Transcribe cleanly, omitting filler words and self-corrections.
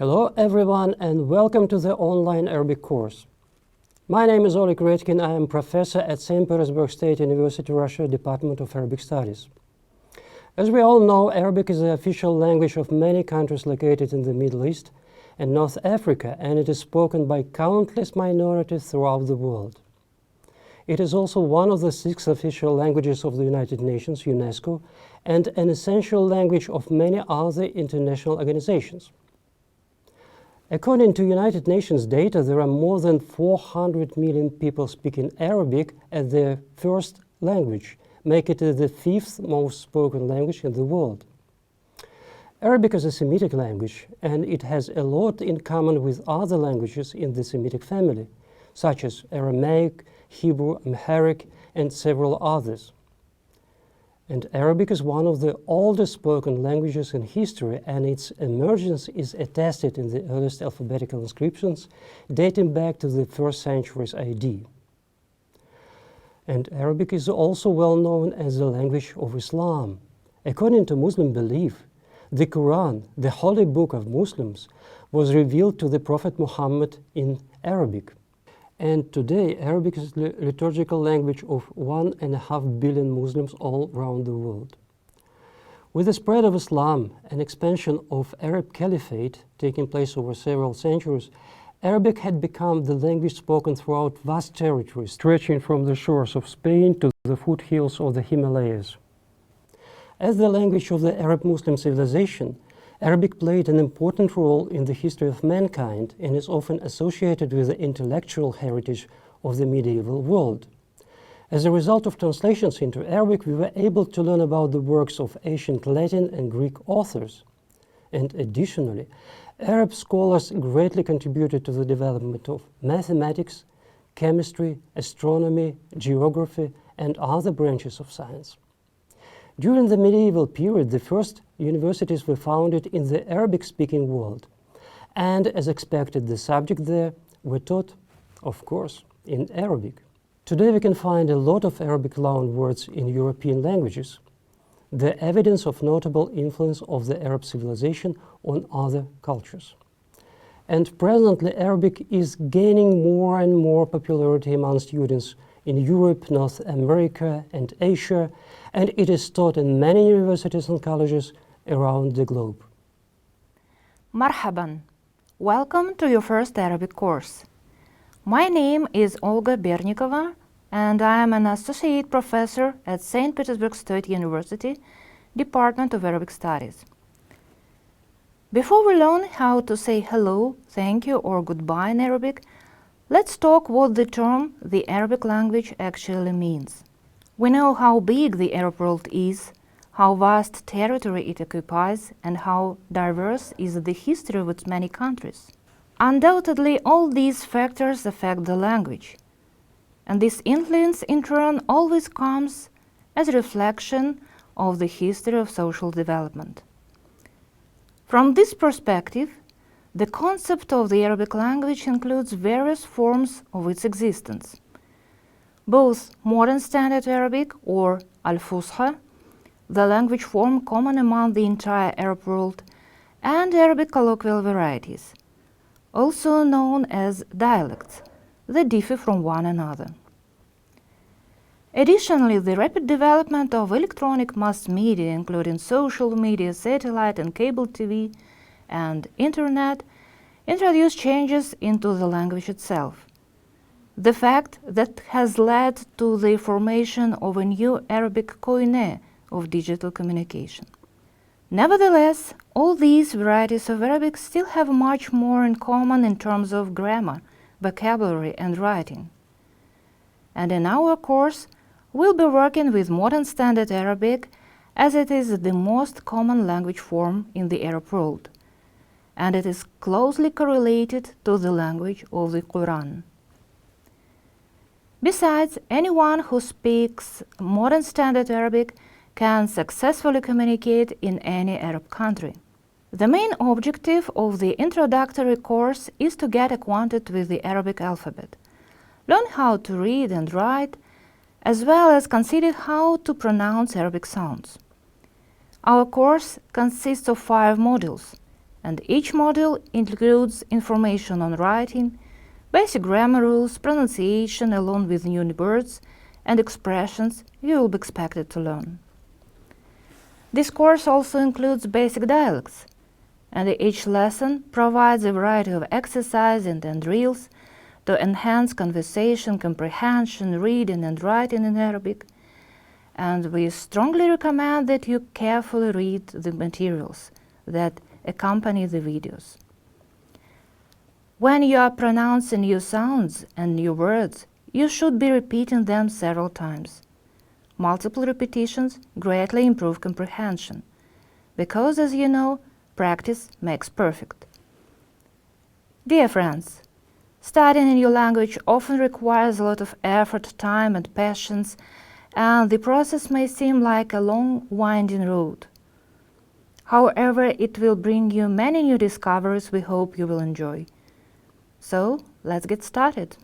Hello everyone and welcome to the online Arabic course. My name is Oleg Redkin. I am professor at St. Petersburg State University, Russia, Department of Arabic Studies. As we all know, Arabic is the official language of many countries located in the Middle East and North Africa, and it is spoken by countless minorities throughout the world. It is also one of the 6 official languages of the United Nations, UNESCO, and an essential language of many other international organizations. According to United Nations data, there are more than 400 million people speaking Arabic as their first language, making it the 5th most spoken language in the world. Arabic is a Semitic language, and it has a lot in common with other languages in the Semitic family, such as Aramaic, Hebrew, Amharic, and several others. And Arabic is one of the oldest spoken languages in history, and its emergence is attested in the earliest alphabetical inscriptions dating back to the 1st centuries AD. And Arabic is also well known as the language of Islam. According to Muslim belief, the Quran, the holy book of Muslims, was revealed to the Prophet Muhammad in Arabic. And today, Arabic is the liturgical language of 1.5 billion Muslims all around the world. With the spread of Islam and expansion of Arab Caliphate taking place over several centuries, Arabic had become the language spoken throughout vast territories, stretching from the shores of Spain to the foothills of the Himalayas. As the language of the Arab Muslim civilization, Arabic played an important role in the history of mankind and is often associated with the intellectual heritage of the medieval world. As a result of translations into Arabic, we were able to learn about the works of ancient Latin and Greek authors. And additionally, Arab scholars greatly contributed to the development of mathematics, chemistry, astronomy, geography, and other branches of science. During the medieval period, the first universities were founded in the Arabic-speaking world, and as expected, the subjects there were taught, of course, in Arabic. Today we can find a lot of Arabic loanwords in European languages, the evidence of notable influence of the Arab civilization on other cultures. And presently, Arabic is gaining more and more popularity among students in Europe, North America, and Asia, and it is taught in many universities and colleges around the globe. Marhaban! Welcome to your first Arabic course. My name is Olga Bernikova, and I am an associate professor at St. Petersburg State University, Department of Arabic Studies. Before we learn how to say hello, thank you, or goodbye in Arabic, let's talk what the term the Arabic language actually means. We know how big the Arab world is, how vast territory it occupies, and how diverse is the history of its many countries. Undoubtedly, all these factors affect the language, and this influence in turn always comes as a reflection of the history of social development. From this perspective, the concept of the Arabic language includes various forms of its existence. Both Modern Standard Arabic, or Al-Fusha, the language form common among the entire Arab world, and Arabic colloquial varieties, also known as dialects, that differ from one another. Additionally, the rapid development of electronic mass media, including social media, satellite and cable TV, and Internet, introduced changes into the language itself. The fact that has led to the formation of a new Arabic koine of digital communication. Nevertheless, all these varieties of Arabic still have much more in common in terms of grammar, vocabulary, and writing. And in our course, we'll be working with Modern Standard Arabic as it is the most common language form in the Arab world, and it is closely correlated to the language of the Quran. Besides, anyone who speaks Modern Standard Arabic can successfully communicate in any Arab country. The main objective of the introductory course is to get acquainted with the Arabic alphabet, learn how to read and write, as well as consider how to pronounce Arabic sounds. Our course consists of 5 modules: and each module includes information on writing, basic grammar rules, pronunciation, along with new words and expressions you will be expected to learn. This course also includes basic dialects, and each lesson provides a variety of exercises and drills to enhance conversation, comprehension, reading and writing in Arabic, and we strongly recommend that you carefully read the materials that accompany the videos. When you are pronouncing new sounds and new words, you should be repeating them several times. Multiple repetitions greatly improve comprehension, because, as you know, practice makes perfect. Dear friends, studying a new language often requires a lot of effort, time and patience, and the process may seem like a long, winding road. However, it will bring you many new discoveries we hope you will enjoy. So, let's get started.